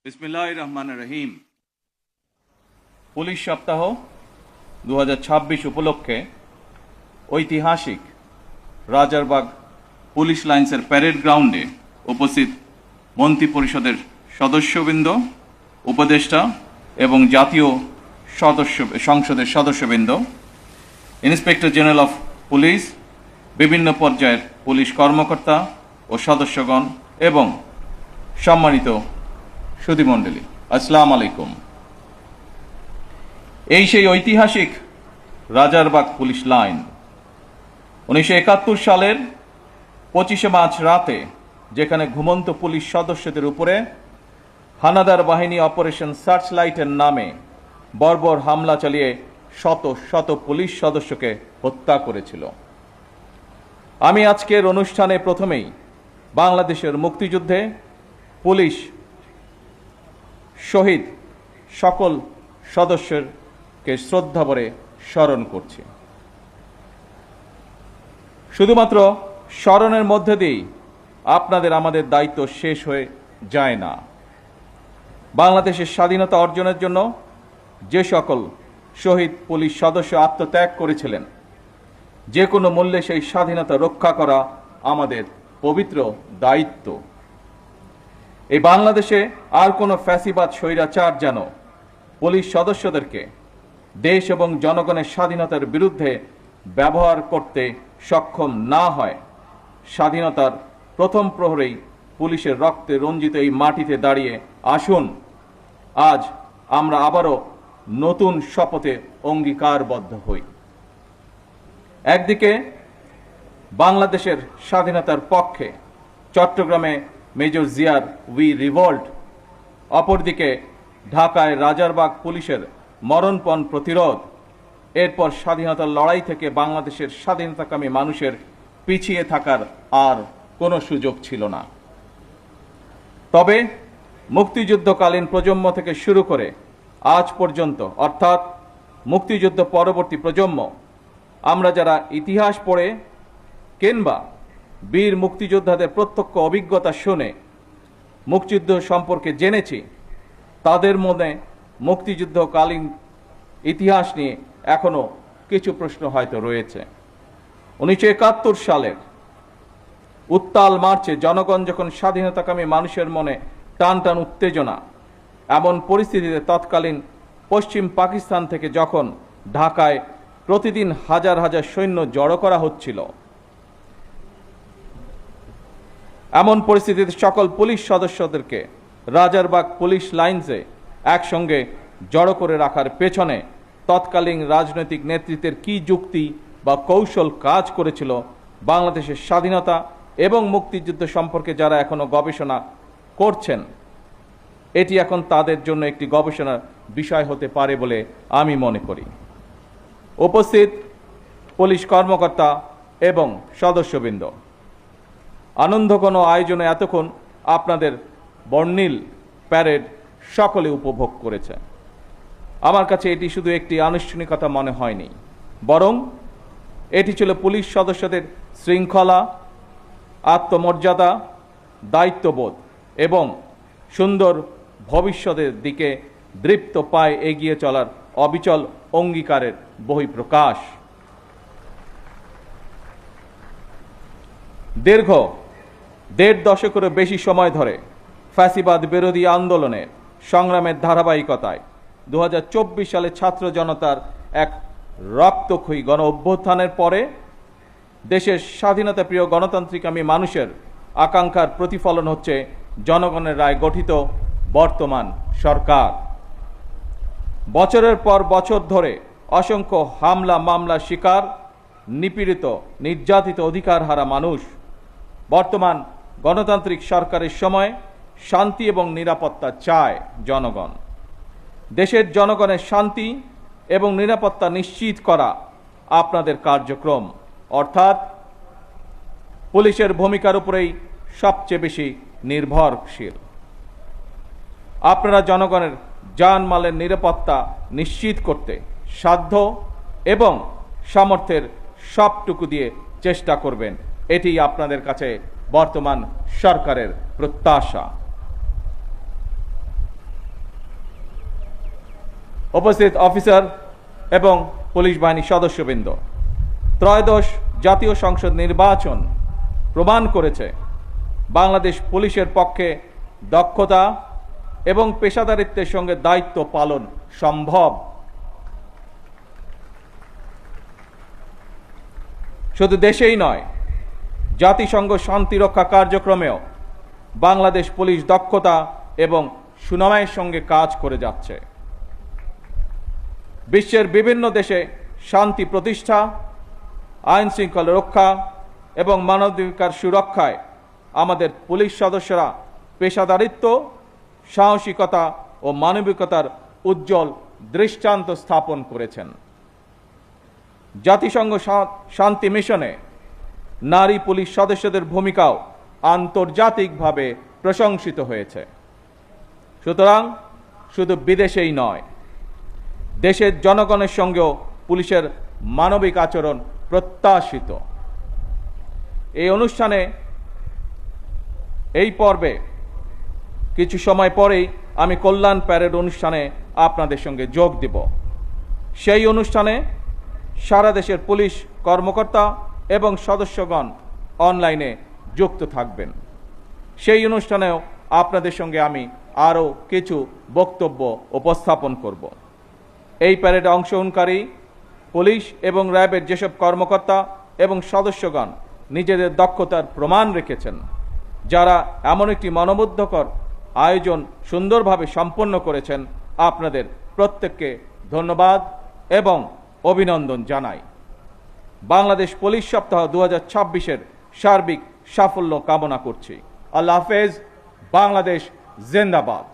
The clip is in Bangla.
বিসমিল্লাহির রহমানির রহিম। পুলিশ সপ্তাহ 2026 উপলক্ষে ঐতিহাসিক রাজারবাগ পুলিশ লাইন্সের প্যারেড গ্রাউন্ডে উপস্থিত মন্ত্রী পরিষদের সদস্যবৃন্দ, উপদেষ্টা এবং জাতীয় সংসদের সদস্যবৃন্দ, ইন্সপেক্টর জেনারেল অফ পুলিশ, বিভিন্ন পর্যায়ের পুলিশ কর্মকর্তা ও সদস্যগণ এবং সম্মানিত সুধীমণ্ডলী, আসসালামু আলাইকুম। এই সেই ঐতিহাসিক রাজারবাগ পুলিশ লাইন 1971 সালের 25শে মার্চ রাতে, যেখানে ঘুমন্ত পুলিশ সদস্যদের উপরে হানাদার বাহিনী অপারেশন সার্চলাইটের নামে বর্বর হামলা চালিয়ে শত শত পুলিশ সদস্যকে হত্যা করেছিল। আমি আজকের অনুষ্ঠানে প্রথমেই বাংলাদেশের মুক্তিযুদ্ধে পুলিশ শহীদ সকল সদস্যকে শ্রদ্ধা ভরে স্মরণ করছি। শুধুমাত্র স্মরণের মধ্যে দিয়েই আপনাদের আমাদের দায়িত্ব শেষ হয়ে যায় না। বাংলাদেশের স্বাধীনতা অর্জনের জন্য যে সকল শহীদ পুলিশ সদস্য আত্মত্যাগ করেছিলেন, যে কোনো মূল্যে সেই স্বাধীনতা রক্ষা করা আমাদের পবিত্র দায়িত্ব। এই বাংলাদেশে আর কোনো ফ্যাসিবাদ স্বৈরাচার যেন পুলিশ সদস্যদেরকে দেশ এবং জনগণের স্বাধীনতার বিরুদ্ধে ব্যবহার করতে সক্ষম না হয়। স্বাধীনতার প্রথম প্রহরেই পুলিশের রক্তে রঞ্জিত এই মাটিতে দাঁড়িয়ে আসুন আজ আমরা আবারও নতুন শপথে অঙ্গীকারবদ্ধ হই। একদিকে বাংলাদেশের স্বাধীনতার পক্ষে চট্টগ্রামে মেজর জিয়ার উই রিভল্ট, অপরদিকে ঢাকায় রাজারবাগ পুলিশের মরণপণ প্রতিরোধ। এরপর স্বাধীনতার লড়াই থেকে বাংলাদেশের স্বাধীনতাকামী মানুষের পিছিয়ে থাকার আর কোনো সুযোগ ছিল না। তবে মুক্তিযুদ্ধকালীন প্রজন্ম থেকে শুরু করে আজ পর্যন্ত, অর্থাৎ মুক্তিযুদ্ধ পরবর্তী প্রজন্ম, আমরা যারা ইতিহাস পড়ে কিংবা বীর মুক্তিযোদ্ধাদের প্রত্যক্ষ অভিজ্ঞতা শুনে মুক্তিযুদ্ধ সম্পর্কে জেনেছি, তাদের মনে মুক্তিযুদ্ধকালীন ইতিহাস নিয়ে এখনো কিছু প্রশ্ন হয়তো রয়েছে। 1971 সালের উত্তাল মার্চে জনগণ যখন স্বাধীনতাকামী মানুষের মনে টান টান উত্তেজনা, এমন পরিস্থিতিতে তৎকালীন পশ্চিম পাকিস্তান থেকে যখন ঢাকায় প্রতিদিন হাজার হাজার সৈন্য জড়ো করা হচ্ছিল, এমন পরিস্থিতিতে সকল পুলিশ সদস্যদেরকে রাজারবাগ পুলিশ লাইন্সে একসঙ্গে জড়ো করে রাখার পেছনে তৎকালীন রাজনৈতিক নেতৃত্বের কি যুক্তি বা কৌশল কাজ করেছিল, বাংলাদেশের স্বাধীনতা এবং মুক্তিযুদ্ধ সম্পর্কে যারা এখনো গবেষণা করছেন, এটি এখন তাদের জন্য একটি গবেষণার বিষয় হতে পারে বলে আমি মনে করি। উপস্থিত পুলিশ কর্মকর্তা এবং সদস্যবৃন্দ, আনন্দঘন আয়োজনে এতক্ষণ আপনাদের বর্ণিল প্যারেড সকলে উপভোগ করেছে। আমার কাছে এটি শুধু একটি আনুষ্ঠানিকতা মনে হয়নি, বরং এটি ছিল পুলিশ সদস্যদের শৃঙ্খলা, আত্মমর্যাদা, দায়িত্ববোধ এবং সুন্দর ভবিষ্যতের দিকে দৃপ্ত পায়ে এগিয়ে চলার অবিচল অঙ্গীকারের বহিঃপ্রকাশ। দীর্ঘ 1.5 দশকেরও বেশি সময় ধরে ফ্যাসিবাদ বিরোধী আন্দোলনের সংগ্রামের ধারাবাহিকতায় 2024 সালে ছাত্র জনতার এক রক্তক্ষয়ী গণ অভ্যুত্থানের পরে দেশের স্বাধীনতাপ্রিয় গণতান্ত্রিকামী মানুষের আকাঙ্ক্ষার প্রতিফলন হচ্ছে জনগণের রায় গঠিত বর্তমান সরকার। বছরের পর বছর ধরে অসংখ্য হামলা মামলার শিকার, নিপীড়িত নির্যাতিত অধিকারহারা মানুষ বর্তমান গণতান্ত্রিক সরকারের সময় শান্তি এবং নিরাপত্তা চায় জনগণ। দেশের জনগণের শান্তি এবং নিরাপত্তা নিশ্চিত করা আপনাদের কার্যক্রম, অর্থাৎ পুলিশের ভূমিকার উপরেই সবচেয়ে বেশি নির্ভরশীল। আপনারা জনগণের জানমালের নিরাপত্তা নিশ্চিত করতে সাধ্য এবং সামর্থ্যের সবটুকু দিয়ে চেষ্টা করবেন, এটি আপনাদের কাছে বর্তমান সরকারের প্রত্যাশা। উপস্থিত অফিসার এবং পুলিশ বাহিনীর সদস্যবৃন্দ, ত্রয়োদশ জাতীয় সংসদ নির্বাচন প্রমাণ করেছে বাংলাদেশ পুলিশের পক্ষে দক্ষতা এবং পেশাদারিত্বের সঙ্গে দায়িত্ব পালন সম্ভব। শুধু দেশেই নয়, জাতিসংঘ শান্তিরক্ষা কার্যক্রমেও বাংলাদেশ পুলিশ দক্ষতা এবং সুনামের সঙ্গে কাজ করে যাচ্ছে। বিশ্বের বিভিন্ন দেশে শান্তি প্রতিষ্ঠা, আইন শৃঙ্খলা রক্ষা এবং মানবাধিকার সুরক্ষায় আমাদের পুলিশ সদস্যরা পেশাদারিত্ব, সাহসিকতা ও মানবিকতার উজ্জ্বল দৃষ্টান্ত স্থাপন করেছেন। জাতিসংঘ শান্তি মিশনে নারী পুলিশ সদস্যদের ভূমিকাও আন্তর্জাতিকভাবে প্রশংসিত হয়েছে। সুতরাং শুধু বিদেশেই নয়, দেশের জনগণের সঙ্গেও পুলিশের মানবিক আচরণ প্রত্যাশিত। এই অনুষ্ঠানে, এই পর্বে কিছু সময় পরেই আমি কল্যাণ প্যারেড অনুষ্ঠানে আপনাদের সঙ্গে যোগ দেব। সেই অনুষ্ঠানে সারা দেশের পুলিশ কর্মকর্তা এবং সদস্যগণ অনলাইনে যুক্ত থাকবেন। সেই অনুষ্ঠানেও আপনাদের সঙ্গে আমি আরও কিছু বক্তব্য উপস্থাপন করব। এই প্যারেডে অংশগ্রহণকারী পুলিশ এবং র্যাবের যেসব কর্মকর্তা এবং সদস্যগণ নিজেদের দক্ষতার প্রমাণ রেখেছেন, যারা এমন একটি মনোমুগ্ধকর আয়োজন সুন্দরভাবে সম্পন্ন করেছেন, আপনাদের প্রত্যেককে ধন্যবাদ এবং অভিনন্দন জানাই। বাংলাদেশ পুলিশ সপ্তাহ 2026-এর সার্বিক সাফল্য কামনা করছি। আল্লাহ হাফেজ। বাংলাদেশ জিন্দাবাদ।